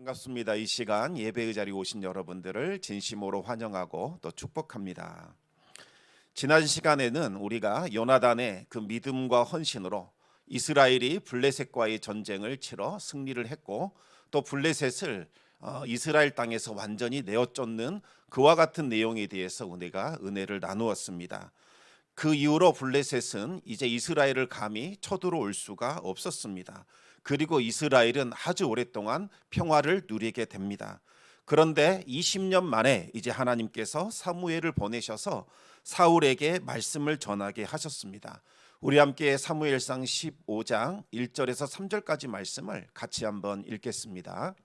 반갑습니다. 이 시간 예배의 자리에 오신 여러분들을 진심으로 환영하고 또 축복합니다. 지난 시간에는 우리가 요나단의 그 믿음과 헌신으로 이스라엘이 블레셋과의 전쟁을 치러 승리를 했고, 또 블레셋을 이스라엘 땅에서 완전히 내어쫓는 그와 같은 내용에 대해서 우리가 은혜를 나누었습니다. 그 이후로 블레셋은 이제 이스라엘을 감히 쳐들어올 수가 없었습니다. 그리고 이스라엘은 아주 오랫동안 평화를 누리게 됩니다. 그런데 20년 만에 이제 하나님께서 사무엘을 보내셔서 사울에게 말씀을 전하게 하셨습니다. 우리 함께 사무엘상 15장 1절에서 3절까지 말씀을 같이 한번 읽겠습니다.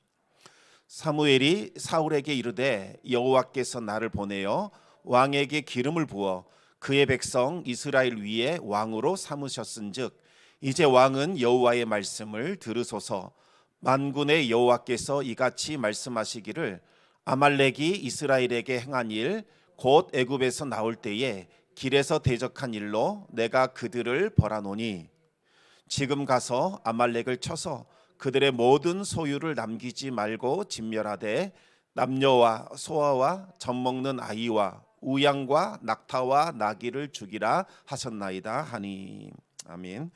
사무엘이 사울에게 이르되 여호와께서 나를 보내어 왕에게 기름을 부어 그의 백성 이스라엘 위에 왕으로 삼으셨은즉 이제 왕은 여호와의 말씀을 들으소서. 만군의 여호와께서 이같이 말씀하시기를 아말렉이 이스라엘에게 행한 일 곧 애굽에서 나올 때에 길에서 대적한 일로 내가 그들을 벌하노니 지금 가서 아말렉을 쳐서 그들의 모든 소유를 남기지 말고 진멸하되 남녀와 소아와 젖먹는 아이와 우양과 낙타와 나귀를 죽이라 하셨나이다 하니. 아멘.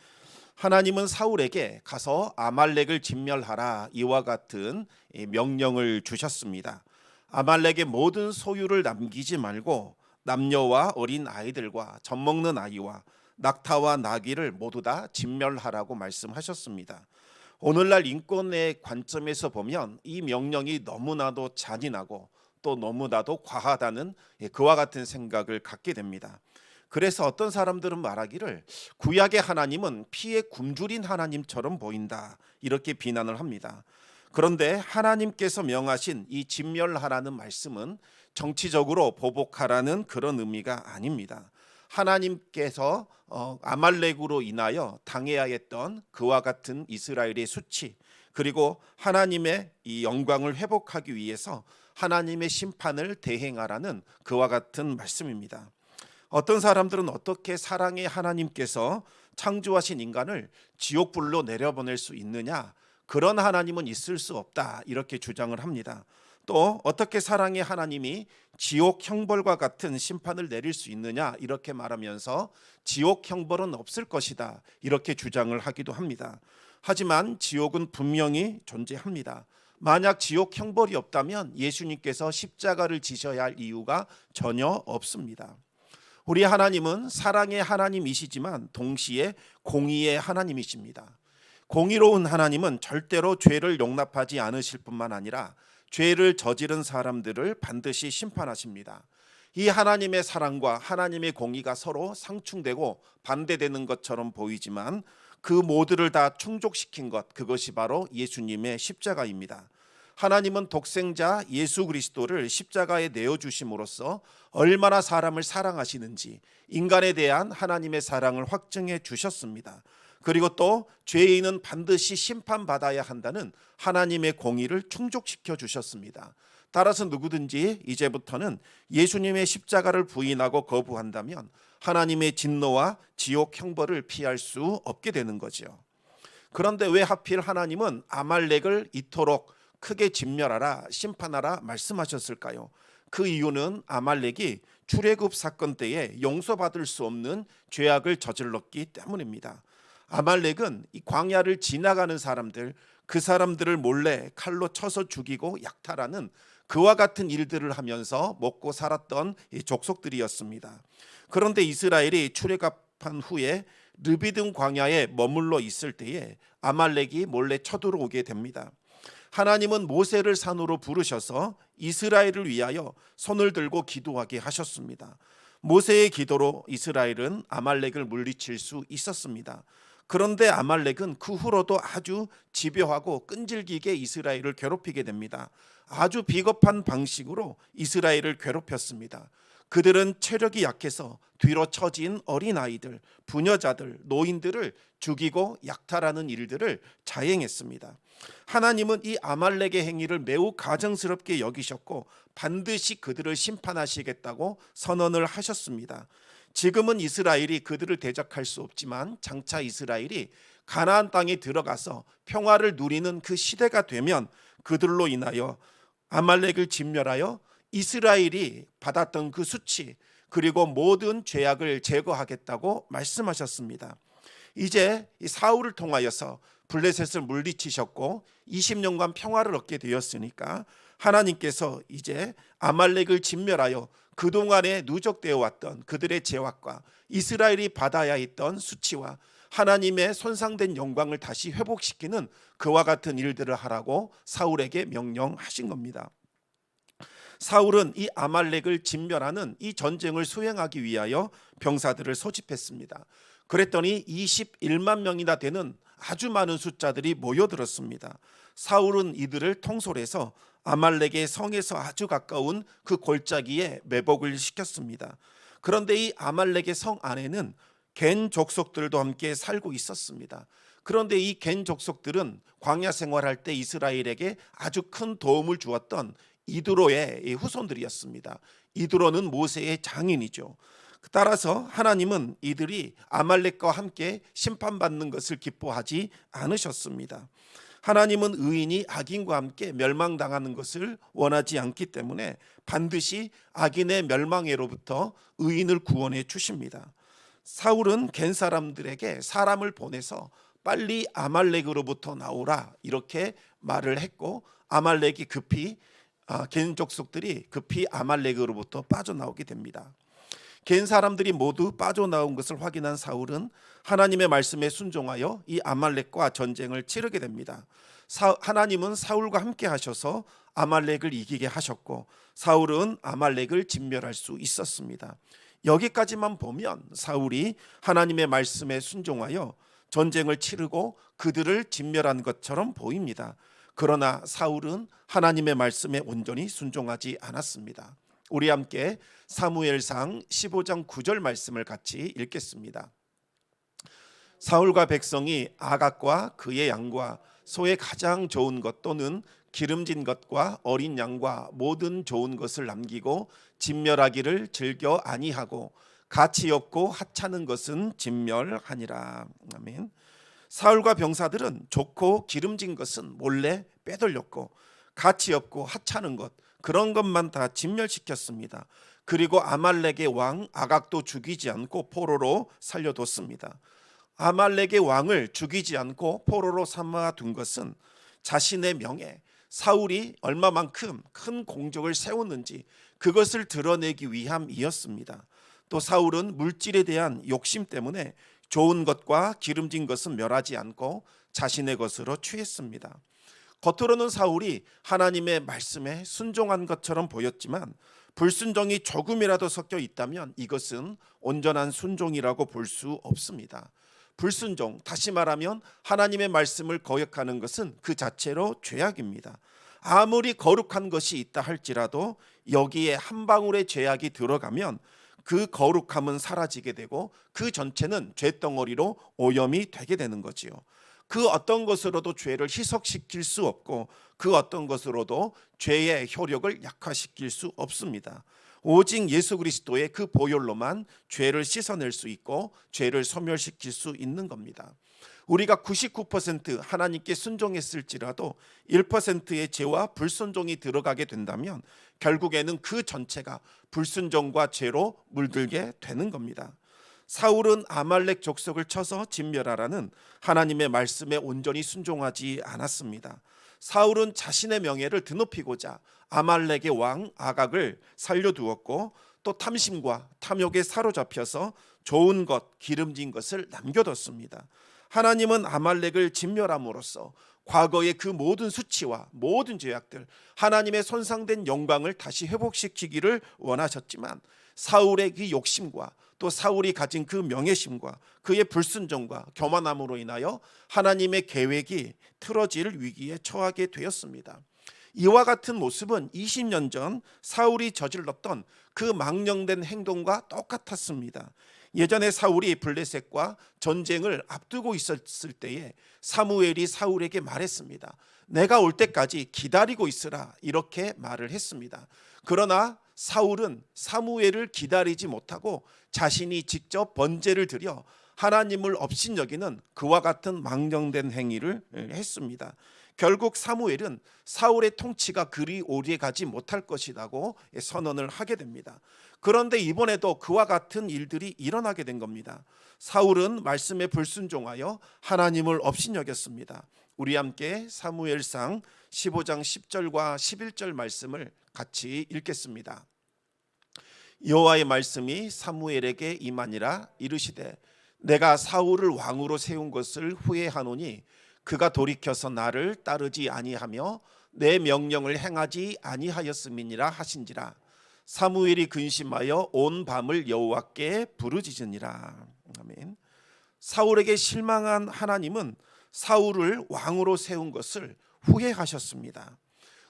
하나님은 사울에게 가서 아말렉을 진멸하라 이와 같은 명령을 주셨습니다. 아말렉의 모든 소유를 남기지 말고 남녀와 어린 아이들과 젖먹는 아이와 낙타와 나귀를 모두 다 진멸하라고 말씀하셨습니다. 오늘날 인권의 관점에서 보면 이 명령이 너무나도 잔인하고 또 너무나도 과하다는 그와 같은 생각을 갖게 됩니다. 그래서 어떤 사람들은 말하기를 구약의 하나님은 피에 굶주린 하나님처럼 보인다 이렇게 비난을 합니다. 그런데 하나님께서 명하신 이 진멸하라는 말씀은 정치적으로 보복하라는 그런 의미가 아닙니다. 하나님께서 아말렉으로 인하여 당해야 했던 그와 같은 이스라엘의 수치, 그리고 하나님의 이 영광을 회복하기 위해서 하나님의 심판을 대행하라는 그와 같은 말씀입니다. 어떤 사람들은 어떻게 사랑의 하나님께서 창조하신 인간을 지옥불로 내려보낼 수 있느냐, 그런 하나님은 있을 수 없다 이렇게 주장을 합니다. 또 어떻게 사랑의 하나님이 지옥 형벌과 같은 심판을 내릴 수 있느냐 이렇게 말하면서 지옥 형벌은 없을 것이다 이렇게 주장을 하기도 합니다. 하지만 지옥은 분명히 존재합니다. 만약 지옥 형벌이 없다면 예수님께서 십자가를 지셔야 할 이유가 전혀 없습니다. 우리 하나님은 사랑의 하나님이시지만 동시에 공의의 하나님이십니다. 공의로운 하나님은 절대로 죄를 용납하지 않으실 뿐만 아니라 죄를 저지른 사람들을 반드시 심판하십니다. 이 하나님의 사랑과 하나님의 공의가 서로 상충되고 반대되는 것처럼 보이지만 그 모두를 다 충족시킨 것, 그것이 바로 예수님의 십자가입니다. 하나님은 독생자 예수 그리스도를 십자가에 내어주심으로써 얼마나 사람을 사랑하시는지 인간에 대한 하나님의 사랑을 확증해 주셨습니다. 그리고 또 죄인은 반드시 심판받아야 한다는 하나님의 공의를 충족시켜 주셨습니다. 따라서 누구든지 이제부터는 예수님의 십자가를 부인하고 거부한다면 하나님의 진노와 지옥 형벌을 피할 수 없게 되는 거죠. 그런데 왜 하필 하나님은 아말렉을 이토록 크게 진멸하라, 심판하라 말씀하셨을까요? 그 이유는 아말렉이 출애굽 사건 때에 용서받을 수 없는 죄악을 저질렀기 때문입니다. 아말렉은 이 광야를 지나가는 사람들, 그 사람들을 몰래 칼로 쳐서 죽이고 약탈하는 그와 같은 일들을 하면서 먹고 살았던 이 족속들이었습니다. 그런데 이스라엘이 출애굽한 후에 르비dim 광야에 머물러 있을 때에 아말렉이 몰래 쳐들어오게 됩니다. 하나님은 모세를 산으로 부르셔서 이스라엘을 위하여 손을 들고 기도하게 하셨습니다. 모세의 기도로 이스라엘은 아말렉을 물리칠 수 있었습니다. 그런데 아말렉은 그 후로도 아주 집요하고 끈질기게 이스라엘을 괴롭히게 됩니다. 아주 비겁한 방식으로 이스라엘을 괴롭혔습니다. 그들은 체력이 약해서 뒤로 처진 어린아이들, 부녀자들, 노인들을 죽이고 약탈하는 일들을 자행했습니다. 하나님은 이 아말렉의 행위를 매우 가증스럽게 여기셨고 반드시 그들을 심판하시겠다고 선언을 하셨습니다. 지금은 이스라엘이 그들을 대적할 수 없지만 장차 이스라엘이 가나안 땅에 들어가서 평화를 누리는 그 시대가 되면 그들로 인하여 아말렉을 진멸하여 이스라엘이 받았던 그 수치 그리고 모든 죄악을 제거하겠다고 말씀하셨습니다. 이제 이 사울을 통하여서 블레셋을 물리치셨고 20년간 평화를 얻게 되었으니까 하나님께서 이제 아말렉을 진멸하여 그동안에 누적되어 왔던 그들의 죄악과 이스라엘이 받아야 했던 수치와 하나님의 손상된 영광을 다시 회복시키는 그와 같은 일들을 하라고 사울에게 명령하신 겁니다. 사울은 이 아말렉을 진멸하는 이 전쟁을 수행하기 위하여 병사들을 소집했습니다. 그랬더니 21만 명이나 되는 아주 많은 숫자들이 모여들었습니다. 사울은 이들을 통솔해서 아말렉의 성에서 아주 가까운 그 골짜기에 매복을 시켰습니다. 그런데 이 아말렉의 성 안에는 겐 족속들도 함께 살고 있었습니다. 그런데 이 겐 족속들은 광야 생활할 때 이스라엘에게 아주 큰 도움을 주었던 이드로의 후손들이었습니다. 이드로는 모세의 장인이죠. 따라서 하나님은 이들이 아말렉과 함께 심판받는 것을 기뻐하지 않으셨습니다. 하나님은 의인이 악인과 함께 멸망당하는 것을 원하지 않기 때문에 반드시 악인의 멸망에로부터 의인을 구원해 주십니다. 사울은 겐 사람들에게 사람을 보내서 빨리 아말렉으로부터 나오라 이렇게 말을 했고 아말렉이 급히 겐 족속들이 급히 아말렉으로부터 빠져나오게 됩니다. 겐 사람들이 모두 빠져나온 것을 확인한 사울은 하나님의 말씀에 순종하여 이 아말렉과 전쟁을 치르게 됩니다. 하나님은 사울과 함께 하셔서 아말렉을 이기게 하셨고 사울은 아말렉을 진멸할 수 있었습니다. 여기까지만 보면 사울이 하나님의 말씀에 순종하여 전쟁을 치르고 그들을 진멸한 것처럼 보입니다. 그러나 사울은 하나님의 말씀에 온전히 순종하지 않았습니다. 우리 함께 사무엘상 15장 9절 말씀을 같이 읽겠습니다. 사울과 백성이 아각과 그의 양과 소의 가장 좋은 것 또는 기름진 것과 어린 양과 모든 좋은 것을 남기고 진멸하기를 즐겨 아니하고 가치 없고 하찮은 것은 진멸하니라. 아멘. 사울과 병사들은 좋고 기름진 것은 몰래 빼돌렸고 가치 없고 하찮은 것 그런 것만 다 진멸시켰습니다. 그리고 아말렉의 왕 아각도 죽이지 않고 포로로 살려뒀습니다. 아말렉의 왕을 죽이지 않고 포로로 삼아둔 것은 자신의 명예, 사울이 얼마만큼 큰 공적을 세웠는지 그것을 드러내기 위함이었습니다. 또 사울은 물질에 대한 욕심 때문에 좋은 것과 기름진 것은 멸하지 않고 자신의 것으로 취했습니다. 겉으로는 사울이 하나님의 말씀에 순종한 것처럼 보였지만 불순종이 조금이라도 섞여 있다면 이것은 온전한 순종이라고 볼 수 없습니다. 불순종, 다시 말하면 하나님의 말씀을 거역하는 것은 그 자체로 죄악입니다. 아무리 거룩한 것이 있다 할지라도 여기에 한 방울의 죄악이 들어가면 그 거룩함은 사라지게 되고 그 전체는 죄덩어리로 오염이 되게 되는 거지요. 그 어떤 것으로도 죄를 희석시킬 수 없고 그 어떤 것으로도 죄의 효력을 약화시킬 수 없습니다. 오직 예수 그리스도의 그 보혈로만 죄를 씻어낼 수 있고 죄를 소멸시킬 수 있는 겁니다. 우리가 99% 하나님께 순종했을지라도 1%의 죄와 불순종이 들어가게 된다면 결국에는 그 전체가 불순종과 죄로 물들게 되는 겁니다. 사울은 아말렉 족속을 쳐서 진멸하라는 하나님의 말씀에 온전히 순종하지 않았습니다. 사울은 자신의 명예를 드높이고자 아말렉의 왕 아각을 살려두었고 또 탐심과 탐욕에 사로잡혀서 좋은 것, 기름진 것을 남겨뒀습니다. 하나님은 아말렉을 진멸함으로써 과거의 그 모든 수치와 모든 죄악들, 하나님의 손상된 영광을 다시 회복시키기를 원하셨지만 사울의 그 욕심과 또 사울이 가진 그 명예심과 그의 불순종과 교만함으로 인하여 하나님의 계획이 틀어질 위기에 처하게 되었습니다. 이와 같은 모습은 20년 전 사울이 저질렀던 그 망령된 행동과 똑같았습니다. 예전에 사울이 블레셋과 전쟁을 앞두고 있었을 때에 사무엘이 사울에게 말했습니다. 내가 올 때까지 기다리고 있으라 이렇게 말을 했습니다. 그러나 사울은 사무엘을 기다리지 못하고 자신이 직접 번제를 드려 하나님을 업신여기는 그와 같은 망령된 행위를 했습니다. 결국 사무엘은 사울의 통치가 그리 오래 가지 못할 것이라고 선언을 하게 됩니다. 그런데 이번에도 그와 같은 일들이 일어나게 된 겁니다. 사울은 말씀에 불순종하여 하나님을 업신여겼습니다. 우리 함께 사무엘상 15장 10절과 11절 말씀을 같이 읽겠습니다. 여호와의 말씀이 사무엘에게 임하니라. 이르시되 내가 사울을 왕으로 세운 것을 후회하노니 그가 돌이켜서 나를 따르지 아니하며 내 명령을 행하지 아니하였음이니라 하신지라. 사무엘이 근심하여 온 밤을 여호와께 부르짖으니라. 아멘. 사울에게 실망한 하나님은 사울을 왕으로 세운 것을 후회하셨습니다.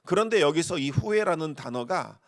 그런데 여기서 이 후회라는 단어가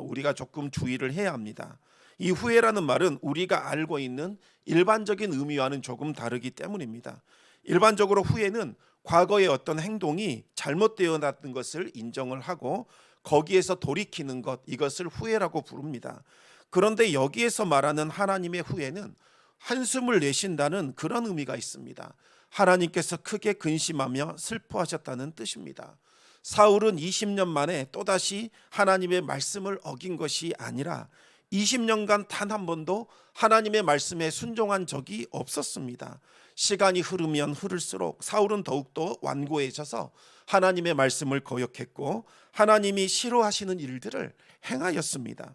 우리가 조금 주의를 해야 합니다. 이 후회라는 말은 우리가 알고 있는 일반적인 의미와는 조금 다르기 때문입니다. 일반적으로 후회는 과거의 어떤 행동이 잘못되어놨던 것을 인정을 하고 거기에서 돌이키는 것, 이것을 후회라고 부릅니다. 그런데 여기에서 말하는 하나님의 후회는 한숨을 내쉰다는 그런 의미가 있습니다. 하나님께서 크게 근심하며 슬퍼하셨다는 뜻입니다. 사울은 20년 만에 또다시 하나님의 말씀을 어긴 것이 아니라 20년간 단 한 번도 하나님의 말씀에 순종한 적이 없었습니다. 시간이 흐르면 흐를수록 사울은 더욱더 완고해져서 하나님의 말씀을 거역했고 하나님이 싫어하시는 일들을 행하였습니다.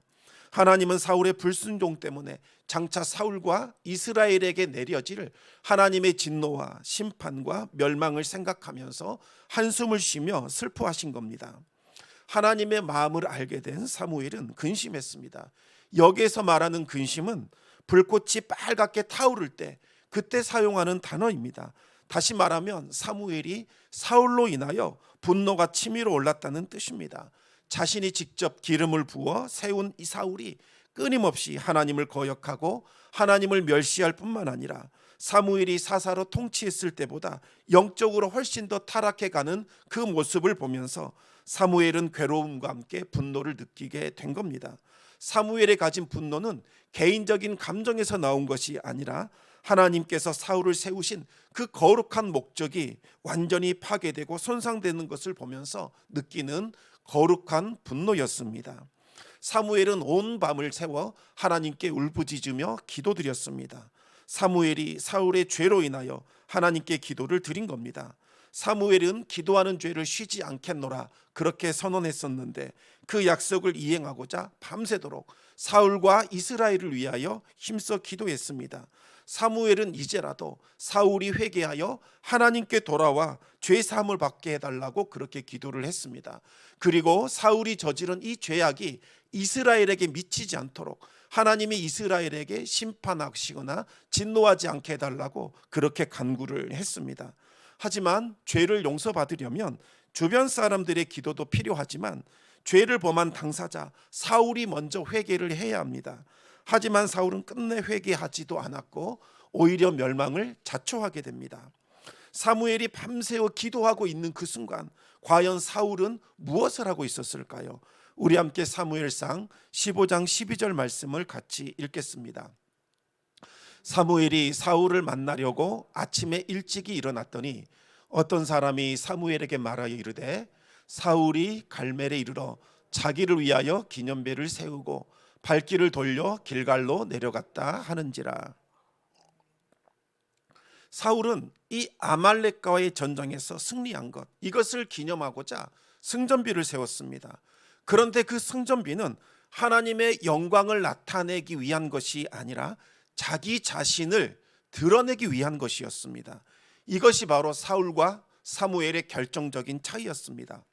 하나님은 사울의 불순종 때문에 장차 사울과 이스라엘에게 내려질 하나님의 진노와 심판과 멸망을 생각하면서 한숨을 쉬며 슬퍼하신 겁니다. 하나님의 마음을 알게 된 사무엘은 근심했습니다. 여기에서 말하는 근심은 불꽃이 빨갛게 타오를 때 그때 사용하는 단어입니다. 다시 말하면 사무엘이 사울로 인하여 분노가 치밀어 올랐다는 뜻입니다. 자신이 직접 기름을 부어 세운 이 사울이 끊임없이 하나님을 거역하고 하나님을 멸시할 뿐만 아니라 사무엘이 사사로 통치했을 때보다 영적으로 훨씬 더 타락해가는 그 모습을 보면서 사무엘은 괴로움과 함께 분노를 느끼게 된 겁니다. 사무엘이 가진 분노는 개인적인 감정에서 나온 것이 아니라 하나님께서 사울을 세우신 그 거룩한 목적이 완전히 파괴되고 손상되는 것을 보면서 느끼는 거룩한 분노였습니다. 사무엘은 온 밤을 새워 하나님께 울부짖으며 기도드렸습니다. 사무엘이 사울의 죄로 인하여 하나님께 기도를 드린 겁니다. 사무엘은 기도하는 죄를 쉬지 않겠노라 그렇게 선언했었는데 그 약속을 이행하고자 밤새도록 사울과 이스라엘을 위하여 힘써 기도했습니다. 사무엘은 이제라도 사울이 회개하여 하나님께 돌아와 죄 사함을 받게 해달라고 그렇게 기도를 했습니다. 그리고 사울이 저지른 이 죄악이 이스라엘에게 미치지 않도록 하나님이 이스라엘에게 심판하시거나 진노하지 않게 해달라고 그렇게 간구를 했습니다. 하지만 죄를 용서받으려면 주변 사람들의 기도도 필요하지만 죄를 범한 당사자 사울이 먼저 회개를 해야 합니다. 하지만 사울은 끝내 회개하지도 않았고 오히려 멸망을 자초하게 됩니다. 사무엘이 밤새워 기도하고 있는 그 순간 과연 사울은 무엇을 하고 있었을까요? 우리 함께 사무엘상 15장 12절 말씀을 같이 읽겠습니다. 사무엘이 사울을 만나려고 아침에 일찍이 일어났더니 어떤 사람이 사무엘에게 말하여 이르되 사울이 갈멜에 이르러 자기를 위하여 기념배를 세우고 발길을 돌려 길갈로 내려갔다 하는지라. 사울은 이 아말렉과의 전쟁에서 승리한 것, 이것을 기념하고자 승전비를 세웠습니다. 그런데 그 승전비는 하나님의 영광을 나타내기 위한 것이 아니라 자기 자신을 드러내기 위한 것이었습니다. 이것이 바로 사울과 사무엘의 결정적인 차이였습니다.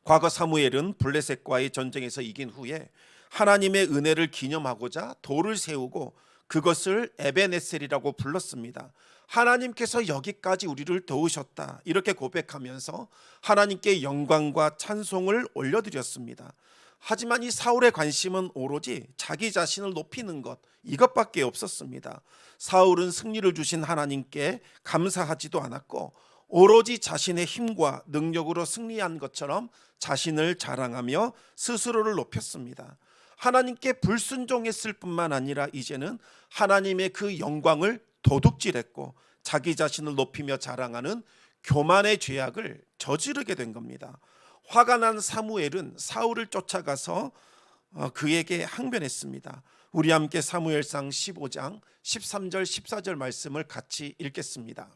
과거 사무엘은 블레셋과의 전쟁에서 이긴 후에 하나님의 은혜를 기념하고자 돌을 세우고 그것을 에베네셀이라고 불렀습니다. 하나님께서 여기까지 우리를 도우셨다 이렇게 고백하면서 하나님께 영광과 찬송을 올려드렸습니다. 하지만 이 사울의 관심은 오로지 자기 자신을 높이는 것, 이것밖에 없었습니다. 사울은 승리를 주신 하나님께 감사하지도 않았고 오로지 자신의 힘과 능력으로 승리한 것처럼 자신을 자랑하며 스스로를 높였습니다. 하나님께 불순종했을 뿐만 아니라 이제는 하나님의 그 영광을 도둑질했고 자기 자신을 높이며 자랑하는 교만의 죄악을 저지르게 된 겁니다. 화가 난 사무엘은 사울을 쫓아가서 그에게 항변했습니다. 우리 함께 사무엘상 15장 13절 14절 말씀을 같이 읽겠습니다.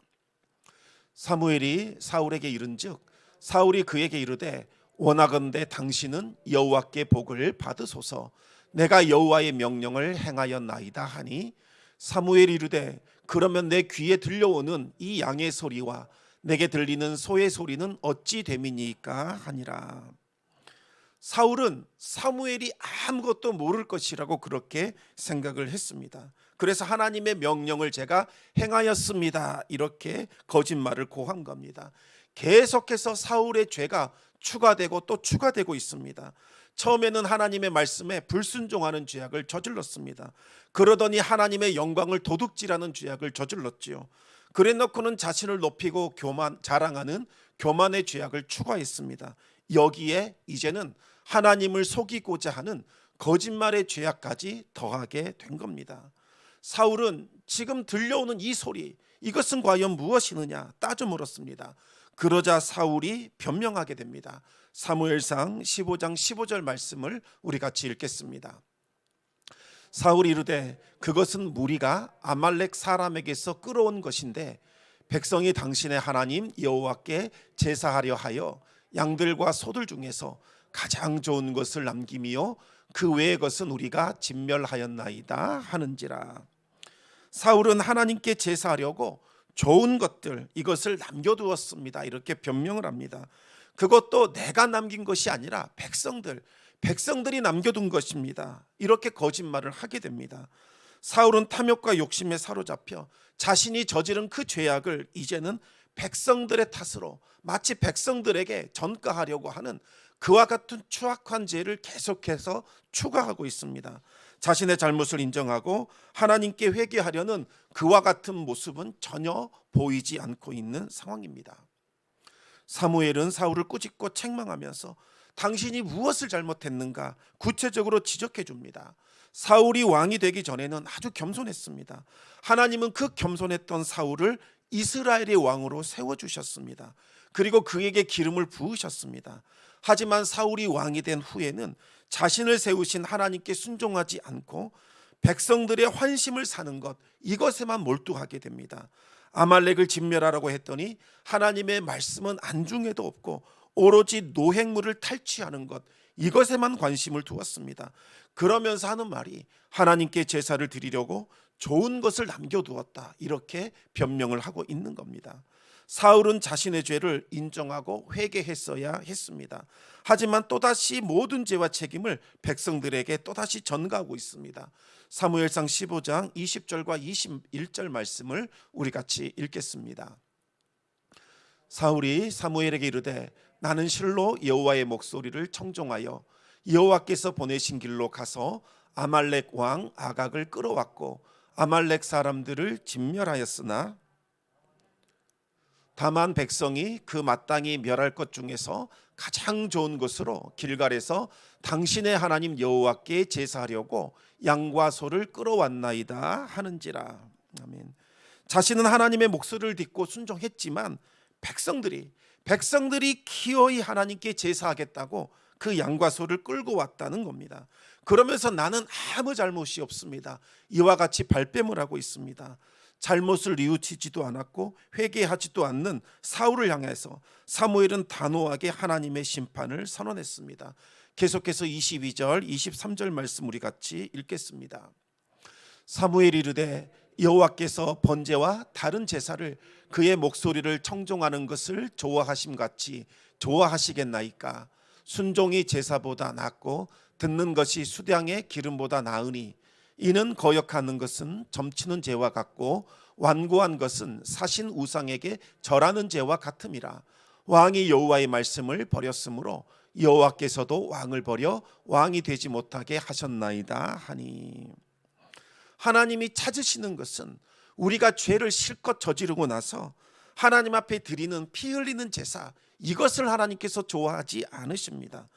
사무엘이 사울에게 이른즉 사울이 그에게 이르되 원하건대 당신은 여호와께 복을 받으소서. 내가 여호와의 명령을 행하였나이다 하니 사무엘이 이르되 그러면 내 귀에 들려오는 이 양의 소리와 내게 들리는 소의 소리는 어찌 됨이니까 하니라. 사울은 사무엘이 아무것도 모를 것이라고 그렇게 생각을 했습니다. 그래서 하나님의 명령을 제가 행하였습니다, 이렇게 거짓말을 고한 겁니다. 계속해서 사울의 죄가 추가되고 또 추가되고 있습니다. 처음에는 하나님의 말씀에 불순종하는 죄악을 저질렀습니다. 그러더니 하나님의 영광을 도둑질하는 죄악을 저질렀지요. 그래놓고는 자신을 높이고 자랑하는 교만의 죄악을 추가했습니다. 여기에 이제는 하나님을 속이고자 하는 거짓말의 죄악까지 더하게 된 겁니다. 사울은 지금 들려오는 이 소리, 이것은 과연 무엇이느냐 따져 물었습니다. 그러자 사울이 변명하게 됩니다. 사무엘상 15장 15절 말씀을 우리 같이 읽겠습니다. 사울이 이르되 그것은 무리가 아말렉 사람에게서 끌어온 것인데 백성이 당신의 하나님 여호와께 제사하려 하여 양들과 소들 중에서 가장 좋은 것을 남김이요 그 외의 것은 우리가 진멸하였나이다 하는지라. 사울은 하나님께 제사하려고 좋은 것들, 이것을 남겨두었습니다, 이렇게 변명을 합니다. 그것도 내가 남긴 것이 아니라 백성들이 남겨둔 것입니다, 이렇게 거짓말을 하게 됩니다. 사울은 탐욕과 욕심에 사로잡혀 자신이 저지른 그 죄악을 이제는 백성들의 탓으로 마치 백성들에게 전가하려고 하는 그와 같은 추악한 죄를 계속해서 추가하고 있습니다. 자신의 잘못을 인정하고 하나님께 회개하려는 그와 같은 모습은 전혀 보이지 않고 있는 상황입니다. 사무엘은 사울을 꾸짖고 책망하면서 당신이 무엇을 잘못했는가 구체적으로 지적해 줍니다. 사울이 왕이 되기 전에는 아주 겸손했습니다. 하나님은 그 겸손했던 사울을 이스라엘의 왕으로 세워주셨습니다. 그리고 그에게 기름을 부으셨습니다. 하지만 사울이 왕이 된 후에는 자신을 세우신 하나님께 순종하지 않고 백성들의 환심을 사는 것, 이것에만 몰두하게 됩니다. 아말렉을 진멸하라고 했더니 하나님의 말씀은 안중에도 없고 오로지 노획물을 탈취하는 것, 이것에만 관심을 두었습니다. 그러면서 하는 말이 하나님께 제사를 드리려고 좋은 것을 남겨두었다, 이렇게 변명을 하고 있는 겁니다. 사울은 자신의 죄를 인정하고 회개했어야 했습니다. 하지만 또다시 모든 죄와 책임을 백성들에게 또다시 전가하고 있습니다. 사무엘상 15장 20절과 21절 말씀을 우리 같이 읽겠습니다. 사울이 사무엘에게 이르되 나는 실로 여호와의 목소리를 청종하여 여호와께서 보내신 길로 가서 아말렉 왕 아각을 끌어왔고 아말렉 사람들을 진멸하였으나 다만 백성이 그 마땅히 멸할 것 중에서 가장 좋은 것으로 길갈에서 당신의 하나님 여호와께 제사하려고 양과 소를 끌어왔나이다 하는지라. 아멘. 자신은 하나님의 목소리를 듣고 순종했지만 백성들이 기어이 하나님께 제사하겠다고 그 양과 소를 끌고 왔다는 겁니다. 그러면서 나는 아무 잘못이 없습니다, 이와 같이 발뺌을 하고 있습니다. 잘못을 뉘우치지도 않았고 회개하지도 않는 사울을 향해서 사무엘은 단호하게 하나님의 심판을 선언했습니다. 계속해서 22절 23절 말씀 우리 같이 읽겠습니다. 사무엘이 이르되 여호와께서 번제와 다른 제사를 그의 목소리를 청종하는 것을 좋아하심같이 좋아하시겠나이까. 순종이 제사보다 낫고 듣는 것이 수량의 기름보다 나으니 이는 거역하는 것은 점치는 죄와 같고 완고한 것은 사신 우상에게 절하는 죄와 같음이라. 왕이 여호와의 말씀을 버렸으므로 여호와께서도 왕을 버려 왕이 되지 못하게 하셨나이다 하니. 하나님이 찾으시는 것은 우리가 죄를 실컷 저지르고 나서 하나님 앞에 드리는 피 흘리는 제사, 이것을 하나님께서 좋아하지 않으십니다.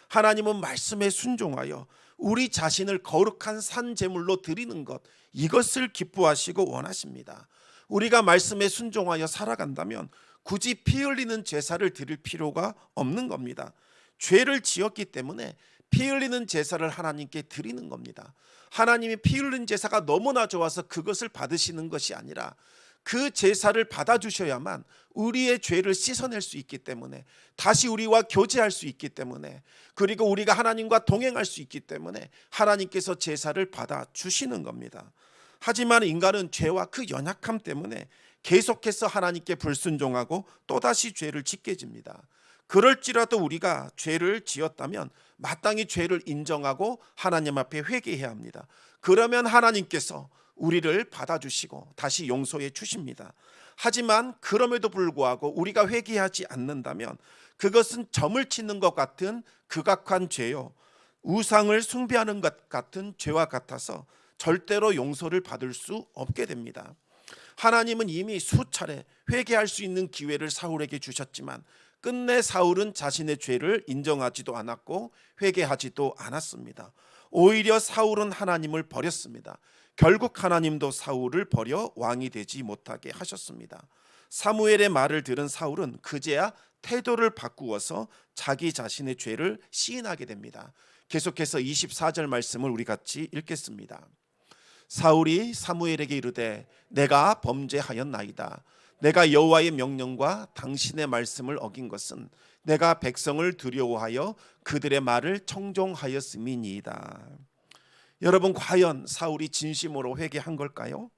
하나님은 말씀에 순종하여 우리 자신을 거룩한 산 제물로 드리는 것, 이것을 기뻐하시고 원하십니다. 우리가 말씀에 순종하여 살아간다면 굳이 피 흘리는 제사를 드릴 필요가 없는 겁니다. 죄를 지었기 때문에 피 흘리는 제사를 하나님께 드리는 겁니다. 하나님이 피 흘린 제사가 너무나 좋아서 그것을 받으시는 것이 아니라 그 제사를 받아주셔야만 우리의 죄를 씻어낼 수 있기 때문에, 다시 우리와 교제할 수 있기 때문에, 그리고 우리가 하나님과 동행할 수 있기 때문에 하나님께서 제사를 받아주시는 겁니다. 하지만 인간은 죄와 그 연약함 때문에 계속해서 하나님께 불순종하고 또다시 죄를 짓게 됩니다. 그럴지라도 우리가 죄를 지었다면 마땅히 죄를 인정하고 하나님 앞에 회개해야 합니다. 그러면 하나님께서 우리를 받아주시고 다시 용서해 주십니다. 하지만 그럼에도 불구하고 우리가 회개하지 않는다면 그것은 점을 치는 것 같은 극악한 죄요, 우상을 숭배하는 것 같은 죄와 같아서 절대로 용서를 받을 수 없게 됩니다. 하나님은 이미 수차례 회개할 수 있는 기회를 사울에게 주셨지만 끝내 사울은 자신의 죄를 인정하지도 않았고 회개하지도 않았습니다. 오히려 사울은 하나님을 버렸습니다. 결국 하나님도 사울을 버려 왕이 되지 못하게 하셨습니다. 사무엘의 말을 들은 사울은 그제야 태도를 바꾸어서 자기 자신의 죄를 시인하게 됩니다. 계속해서 24절 말씀을 우리 같이 읽겠습니다. 사울이 사무엘에게 이르되 내가 범죄하였나이다. 내가 여호와의 명령과 당신의 말씀을 어긴 것은 내가 백성을 두려워하여 그들의 말을 청종하였음이니이다. 여러분, 과연 사울이 진심으로 회개한 걸까요?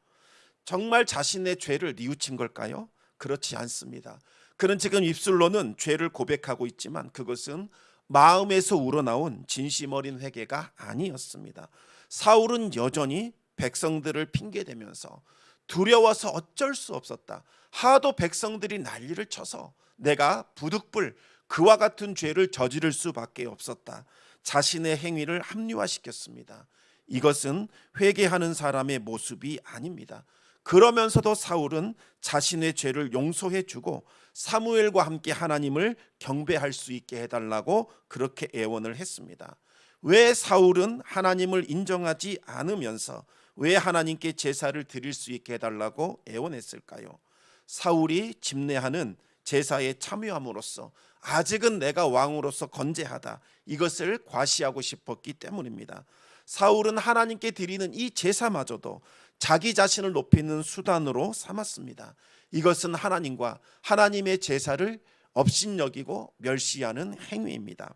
정말 자신의 죄를 뉘우친 걸까요? 그렇지 않습니다. 그는 지금 입술로는 죄를 고백하고 있지만 그것은 마음에서 우러나온 진심 어린 회개가 아니었습니다. 사울은 여전히 백성들을 핑계대면서 두려워서 어쩔 수 없었다, 하도 백성들이 난리를 쳐서 내가 부득불 그와 같은 죄를 저지를 수밖에 없었다, 자신의 행위를 합리화시켰습니다. 이것은 회개하는 사람의 모습이 아닙니다. 그러면서도 사울은 자신의 죄를 용서해 주고 사무엘과 함께 하나님을 경배할 수 있게 해달라고 그렇게 애원을 했습니다. 왜 사울은 하나님을 인정하지 않으면서 왜 하나님께 제사를 드릴 수 있게 해달라고 애원했을까요? 사울이 집례하는 제사에 참여함으로써 아직은 내가 왕으로서 건재하다, 이것을 과시하고 싶었기 때문입니다. 사울은 하나님께 드리는 이 제사마저도 자기 자신을 높이는 수단으로 삼았습니다. 이것은 하나님과 하나님의 제사를 업신여기고 멸시하는 행위입니다.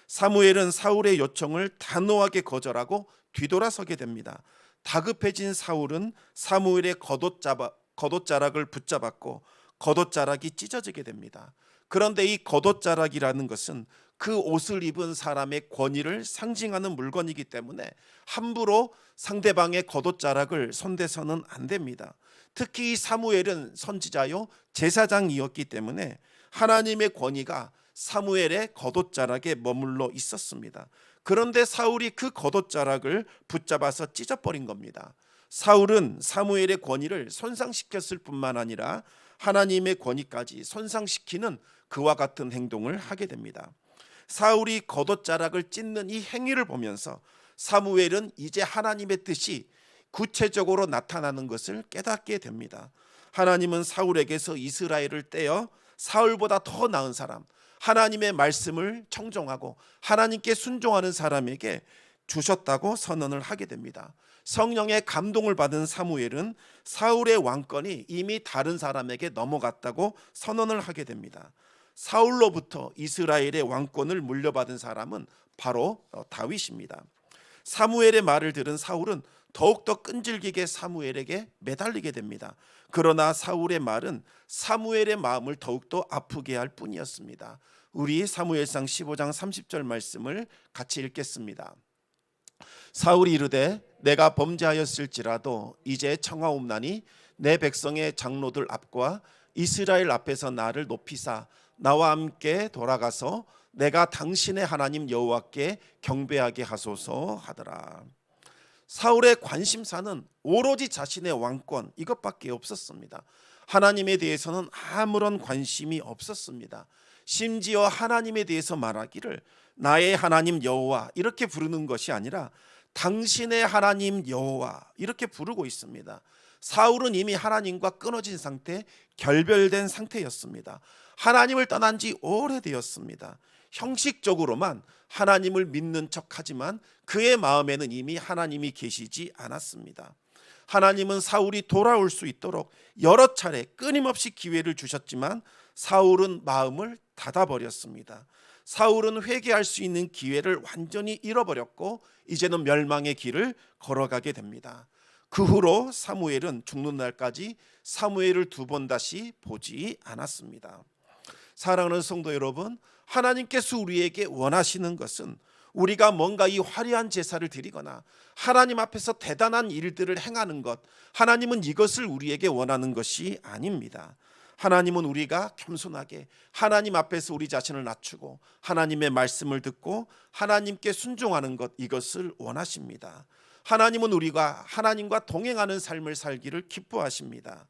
사무엘은 사울의 요청을 단호하게 거절하고 뒤돌아서게 됩니다. 다급해진 사울은 사무엘의 겉옷자락을 붙잡았고 겉옷자락이 찢어지게 됩니다. 그런데 이 겉옷자락이라는 것은 그 옷을 입은 사람의 권위를 상징하는 물건이기 때문에 함부로 상대방의 겉옷자락을 손대서는 안 됩니다. 특히 이 사무엘은 선지자요 제사장이었기 때문에 하나님의 권위가 사무엘의 겉옷자락에 머물러 있었습니다. 그런데 사울이 그 겉옷자락을 붙잡아서 찢어버린 겁니다. 사울은 사무엘의 권위를 손상시켰을 뿐만 아니라 하나님의 권위까지 손상시키는 그와 같은 행동을 하게 됩니다. 사울이 겉옷자락을 찢는 이 행위를 보면서 사무엘은 이제 하나님의 뜻이 구체적으로 나타나는 것을 깨닫게 됩니다. 하나님은 사울에게서 이스라엘을 떼어 사울보다 더 나은 사람, 하나님의 말씀을 청종하고 하나님께 순종하는 사람에게 주셨다고 선언을 하게 됩니다. 성령의 감동을 받은 사무엘은 사울의 왕권이 이미 다른 사람에게 넘어갔다고 선언을 하게 됩니다. 사울로부터 이스라엘의 왕권을 물려받은 사람은 바로 다윗입니다. 사무엘의 말을 들은 사울은 더욱더 끈질기게 사무엘에게 매달리게 됩니다. 그러나 사울의 말은 사무엘의 마음을 더욱더 아프게 할 뿐이었습니다. 우리 사무엘상 15장 30절 말씀을 같이 읽겠습니다. 사울이 이르되 내가 범죄하였을지라도 이제 청하옵나니 내 백성의 장로들 앞과 이스라엘 앞에서 나를 높이사 나와 함께 돌아가서 내가 당신의 하나님 여호와께 경배하게 하소서 하더라. 사울의 관심사는 오로지 자신의 왕권 이것밖에 없었습니다. 하나님에 대해서는 아무런 관심이 없었습니다. 심지어 하나님에 대해서 말하기를 나의 하나님 여호와 이렇게 부르는 것이 아니라 당신의 하나님 여호와 이렇게 부르고 있습니다. 사울은 이미 하나님과 끊어진 상태, 결별된 상태였습니다. 하나님을 떠난 지 오래되었습니다. 형식적으로만 하나님을 믿는 척하지만 그의 마음에는 이미 하나님이 계시지 않았습니다. 하나님은 사울이 돌아올 수 있도록 여러 차례 끊임없이 기회를 주셨지만 사울은 마음을 닫아버렸습니다. 사울은 회개할 수 있는 기회를 완전히 잃어버렸고 이제는 멸망의 길을 걸어가게 됩니다. 그 후로 사무엘은 죽는 날까지 사무엘을 두 번 다시 보지 않았습니다. 사랑하는 성도 여러분, 하나님께서 우리에게 원하시는 것은 우리가 뭔가 이 화려한 제사를 드리거나 하나님 앞에서 대단한 일들을 행하는 것, 하나님은 이것을 우리에게 원하는 것이 아닙니다. 하나님은 우리가 겸손하게 하나님 앞에서 우리 자신을 낮추고 하나님의 말씀을 듣고 하나님께 순종하는 것, 이것을 원하십니다. 하나님은 우리가 하나님과 동행하는 삶을 살기를 기뻐하십니다.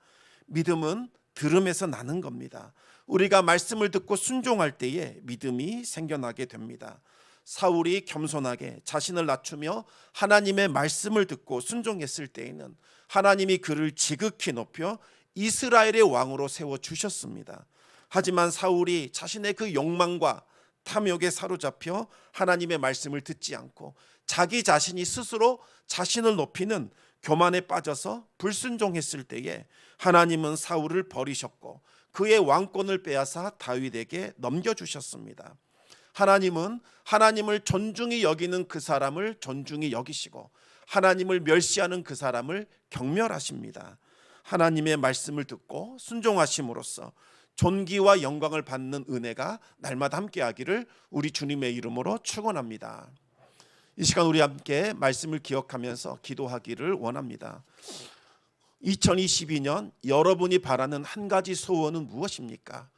믿음은 들음에서 나는 겁니다. 우리가 말씀을 듣고 순종할 때에 믿음이 생겨나게 됩니다. 사울이 겸손하게 자신을 낮추며 하나님의 말씀을 듣고 순종했을 때에는 하나님이 그를 지극히 높여 이스라엘의 왕으로 세워주셨습니다. 하지만 사울이 자신의 그 욕망과 탐욕에 사로잡혀 하나님의 말씀을 듣지 않고 자기 자신이 스스로 자신을 높이는 교만에 빠져서 불순종했을 때에 하나님은 사울을 버리셨고 그의 왕권을 빼앗아 다윗에게 넘겨주셨습니다. 하나님은 하나님을 존중히 여기는 그 사람을 존중히 여기시고 하나님을 멸시하는 그 사람을 경멸하십니다. 하나님의 말씀을 듣고 순종하심으로써 존귀와 영광을 받는 은혜가 날마다 함께하기를 우리 주님의 이름으로 축원합니다. 이 시간 우리 함께 말씀을 기억하면서 기도하기를 원합니다. 2022년 여러분이 바라는 한 가지 소원은 무엇입니까?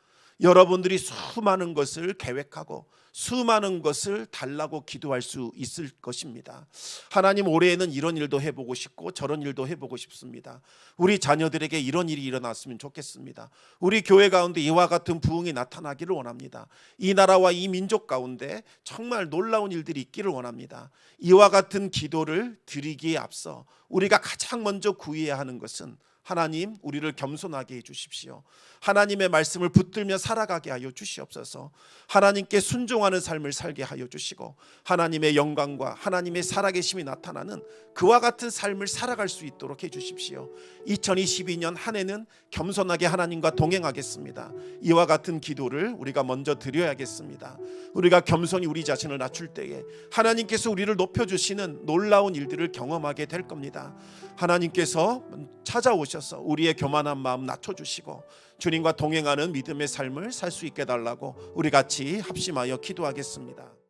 여러분들이 수많은 것을 계획하고 수많은 것을 달라고 기도할 수 있을 것입니다. 하나님, 올해에는 이런 일도 해보고 싶고 저런 일도 해보고 싶습니다. 우리 자녀들에게 이런 일이 일어났으면 좋겠습니다. 우리 교회 가운데 이와 같은 부흥이 나타나기를 원합니다. 이 나라와 이 민족 가운데 정말 놀라운 일들이 있기를 원합니다. 이와 같은 기도를 드리기에 앞서 우리가 가장 먼저 구해야 하는 것은 하나님, 우리를 겸손하게 해주십시오. 하나님의 말씀을 붙들며 살아가게 하여 주시옵소서. 하나님께 순종하는 삶을 살게 하여 주시고 하나님의 영광과 하나님의 살아계심이 나타나는 그와 같은 삶을 살아갈 수 있도록 해주십시오. 2022년 한 해는 겸손하게 하나님과 동행하겠습니다. 이와 같은 기도를 우리가 먼저 드려야겠습니다. 우리가 겸손히 우리 자신을 낮출 때에 하나님께서 우리를 높여주시는 놀라운 일들을 경험하게 될 겁니다. 하나님께서 찾아오셔서 우리의 교만한 마음 낮춰주시고 주님과 동행하는 믿음의 삶을 살 수 있게 달라고 우리 같이 합심하여 기도하겠습니다.